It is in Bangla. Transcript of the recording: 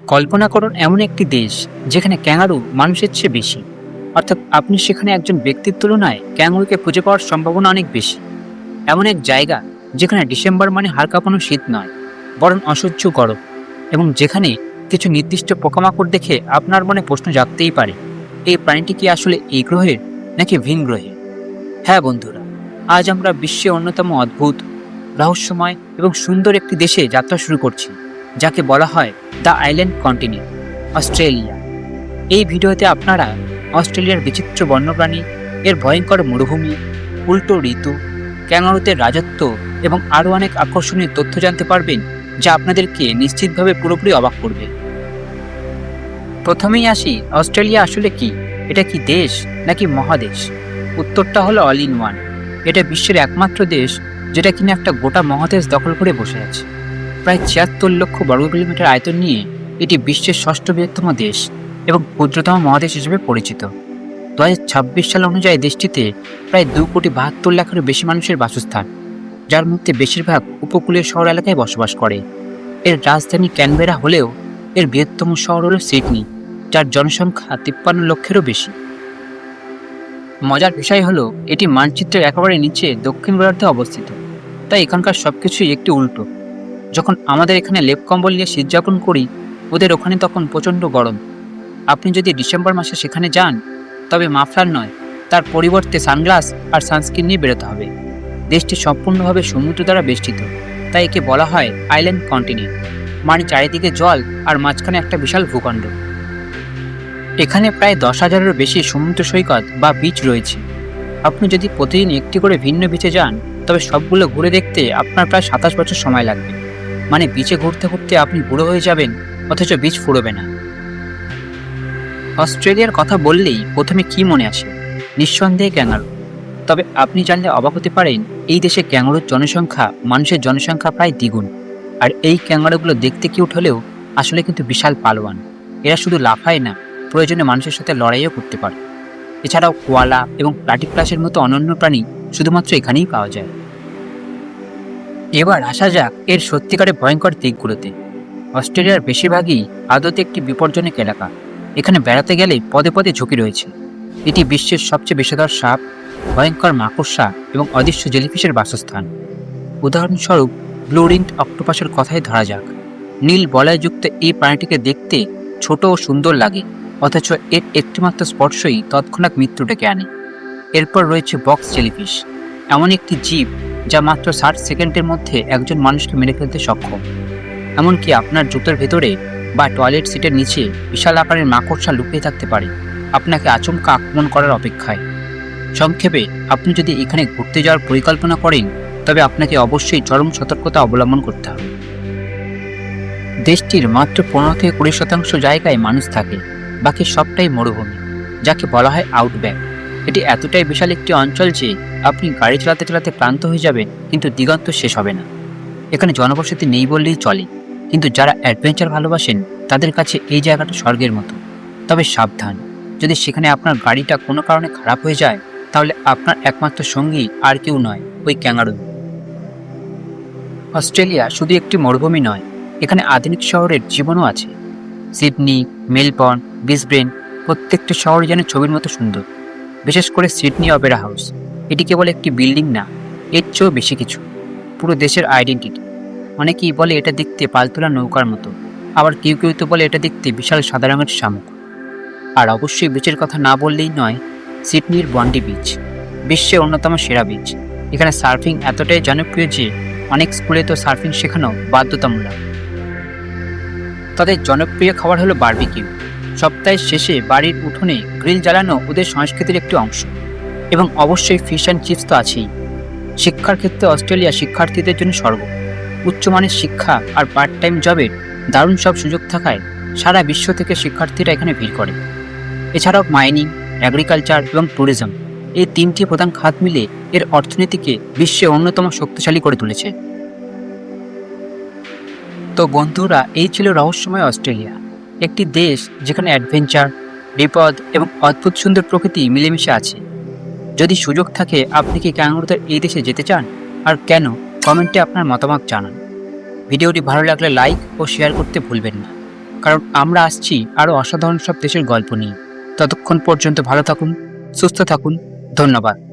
কল্পনা করুন এমন একটি দেশ যেখানে ক্যাঙ্গারু মানুষের চেয়ে বেশি, অর্থাৎ আপনি সেখানে একজন ব্যক্তির তুলনায় ক্যাঙ্গারুকে খুঁজে পাওয়ার সম্ভাবনা অনেক বেশি। এমন এক জায়গা যেখানে ডিসেম্বর মানে হাড় কাঁপানো শীত নয়, বরং অসহ্য গরম, এবং যেখানে কিছু নির্দিষ্ট পোকামাকড় দেখে আপনার মনে প্রশ্ন জাগতেই পারে, এই প্রাণীটি কি আসলে এই গ্রহের নাকি ভিন গ্রহের? হ্যাঁ বন্ধুরা, আজ আমরা বিশ্বের অন্যতম অদ্ভুত, রহস্যময় এবং সুন্দর একটি দেশে যাত্রা শুরু করছি, যাকে বলা হয় দ্য আইল্যান্ড কন্টিনেন্ট, অস্ট্রেলিয়া। এই ভিডিওতে আপনারা অস্ট্রেলিয়ার বিচিত্র বন্যপ্রাণী, এর ভয়ঙ্কর মরুভূমি, উল্টো ঋতু, ক্যাঙ্গারুদের রাজত্ব এবং আরও অনেক আকর্ষণীয় তথ্য জানতে পারবেন, যা আপনাদেরকে নিশ্চিতভাবে পুরোপুরি অবাক করবে। প্রথমেই আসি, অস্ট্রেলিয়া আসলে কি? এটা কি দেশ নাকি মহাদেশ? উত্তরটা হলো অল ইন ওয়ান। এটা বিশ্বের একমাত্র দেশ যেটা কিনা একটা গোটা মহাদেশ দখল করে বসে আছে। প্রায় ৭৬ লক্ষ বর্গ কিলোমিটার আয়তন নিয়ে এটি বিশ্বের ষষ্ঠ বৃহত্তম দেশ এবং ক্ষুদ্রতম মহাদেশ হিসেবে পরিচিত। ২০২৬ সাল অনুযায়ী দেশটিতে প্রায় ২,৭২,০০,০০০-এরও বেশি মানুষের বাসস্থান, যার মধ্যে বেশিরভাগ উপকূলীয় শহর এলাকায় বসবাস করে। এর রাজধানী ক্যানবেরা হলেও এর বৃহত্তম শহর হল সিডনি, যার জনসংখ্যা ৫৩ লক্ষেরও বেশি। মজার বিষয় হলো এটি মানচিত্রের একেবারে নিচে দক্ষিণ গোলার্ধে অবস্থিত, তাই এখানকার সবকিছুই একটু উল্টো। যখন আমাদের এখানে লেপ কম্বল নিয়ে শীত যাপন করি, ওদের ওখানে তখন প্রচণ্ড গরম। আপনি যদি ডিসেম্বর মাসে সেখানে যান, তবে মাফলার নয়, তার পরিবর্তে সানগ্লাস আর সানস্ক্রিন নিয়ে বেরোতে হবে। দেশটি সম্পূর্ণভাবে সমুদ্র দ্বারা বেষ্টিত, তাই একে বলা হয় আইল্যান্ড কন্টিনেন্ট, মানে চারিদিকে জল আর মাঝখানে একটা বিশাল ভূখণ্ড। এখানে প্রায় ১০,০০০-এরও বেশি সমুদ্র সৈকত বা বিচ রয়েছে। আপনি যদি প্রতিদিন একটি করে ভিন্ন বিচে যান, তবে সবগুলো ঘুরে দেখতে আপনার প্রায় ২৭ বছর সময় লাগবে। মানে বিচে ঘুরতে ঘুরতে আপনি বুড়ো হয়ে যাবেন, অথচ বিচ ফুরোবে না। অস্ট্রেলিয়ার কথা বললেই প্রথমে কি মনে আসে? নিঃসন্দেহে ক্যাঙ্গারু। তবে আপনি জানলে অবাক হতে পারেন, এই দেশে ক্যাঙ্গারুর জনসংখ্যা মানুষের জনসংখ্যা প্রায় দ্বিগুণ। আর এই ক্যাঙ্গারুগুলো দেখতে কিউট হলেও আসলে কিন্তু বিশাল পালোয়ান। এরা শুধু লাফায় না, প্রয়োজনে মানুষের সাথে লড়াইও করতে পারে। এছাড়াও কোয়ালা এবং প্লাটিপ্লাসের মতো অনন্য প্রাণী শুধুমাত্র এখানেই পাওয়া যায়। এবার আসা যাক এর সত্যিকারের ভয়ঙ্কর দিকগুলোতে। অস্ট্রেলিয়ার বেশিরভাগই আদতে একটি বিপজ্জনক এলাকা। এখানে বেড়াতে গেলে পদে পদে ঝুঁকি রয়েছে। এটি বিশ্বের সবচেয়ে বিষধর সাপ, ভয়ঙ্কর মাকড়সা এবং অদৃশ্য জেলিফিশের বাসস্থান। উদাহরণস্বরূপ ব্লু রিংড অক্টোপাসের কথাই ধরা যাক। নীল বলয়যুক্ত এই প্রাণীটিকে দেখতে ছোট ও সুন্দর লাগে, অথচ এর একটিমাত্র স্পর্শই তৎক্ষণাৎ মৃত্যু ডেকে আনে। এরপর রয়েছে বক্স জেলিফিশ, এমন একটি জীব যা মাত্র ৬০ সেকেন্ডের মধ্যে একজন মানুষকে মেরে ফেলতে সক্ষম। এমনকি আপনার জুতোর ভেতরে বা টয়লেট সিটের নিচে বিশাল আকারের মাকড়সা লুকিয়ে থাকতে পারে, আপনাকে আচমকা আক্রমণ করার অপেক্ষায়। সংক্ষেপে, আপনি যদি এখানে ঘুরতে যাওয়ার পরিকল্পনা করেন, তবে আপনাকে অবশ্যই চরম সতর্কতা অবলম্বন করতে হবে। দেশটির মাত্র ১৫-২০% জায়গায় মানুষ থাকে, বাকি সবটাই মরুভূমি, যাকে বলা হয় আউটব্যাক। এটি এতটাই বিশাল একটি অঞ্চল যে আপনি গাড়ি চালাতে চালাতে ক্লান্ত হয়ে যাবেন, কিন্তু দিগন্ত শেষ হবে না। এখানে জনবসতি নেই বললেই চলে, কিন্তু যারা অ্যাডভেঞ্চার ভালোবাসেন তাদের কাছে এই জায়গাটা স্বর্গের মতো। তবে সাবধান, যদি সেখানে আপনার গাড়িটা কোনো কারণে খারাপ হয়ে যায়, তাহলে আপনার একমাত্র সঙ্গী আর কেউ নয়, ওই ক্যাঙ্গারু। অস্ট্রেলিয়া শুধু একটি মরুভূমি নয়, এখানে আধুনিক শহরের জীবনও আছে। সিডনি, মেলবোর্ন, ব্রিসবেন, প্রত্যেকটি শহর যেন ছবির মতো সুন্দর। বিশেষ করে সিডনি অপেরা হাউস, এটি কেবল একটি বিল্ডিং না, এর চেয়েও বেশি কিছু, পুরো দেশের আইডেন্টিটি। অনেকেই বলে এটা দেখতে পালতোলা নৌকার মতো, আবার কেউ কেউ তো বলে এটা দেখতে বিশাল সাদা রঙের শামুক। আর অবশ্যই বিচের কথা না বললেই নয়, সিডনির বন্ডি বিচ, বিশ্বের অন্যতম সেরা বিচ। এখানে সার্ফিং এতটাই জনপ্রিয় যে অনেক স্কুলে তো সার্ফিং শেখানো বাধ্যতামূলক। তাদের জনপ্রিয় খাবার হলো বারবিকিউ। সপ্তাহের শেষে বাড়ির উঠোনে গ্রিল জ্বালানো ওদের সংস্কৃতির একটি অংশ। এবং অবশ্যই ফিশ অ্যান্ড চিপস তো আছেই। শিক্ষার ক্ষেত্রে অস্ট্রেলিয়া শিক্ষার্থীদের জন্য স্বর্গ। উচ্চমানের শিক্ষা আর পার্ট টাইম জবের দারুণ সব সুযোগ থাকায় সারা বিশ্ব থেকে শিক্ষার্থীরা এখানে ভিড় করে। এছাড়াও মাইনিং, এগ্রিকালচার এবং ট্যুরিজম, এই তিনটি প্রধান খাত মিলে এর অর্থনীতিকে বিশ্বের অন্যতম শক্তিশালী করে তুলেছে। তো বন্ধুরা, এই ছিল রহস্যময় অস্ট্রেলিয়া, একটি দেশ যেখানে অ্যাডভেঞ্চার, বিপদ এবং অদ্ভুত সুন্দর প্রকৃতি মিলেমিশে আছে। যদি সুযোগ থাকে, আপনি কি ক্যাঙ্গারুদের এই দেশে যেতে চান? আর কেন? কমেন্টে আপনার মতামত জানান। ভিডিওটি ভালো লাগলে লাইক ও শেয়ার করতে ভুলবেন না। কারণ আমরা আসছি আরও অসাধারণ সব দেশের গল্প নিয়ে। ততক্ষণ পর্যন্ত ভালো থাকুন, সুস্থ থাকুন। ধন্যবাদ।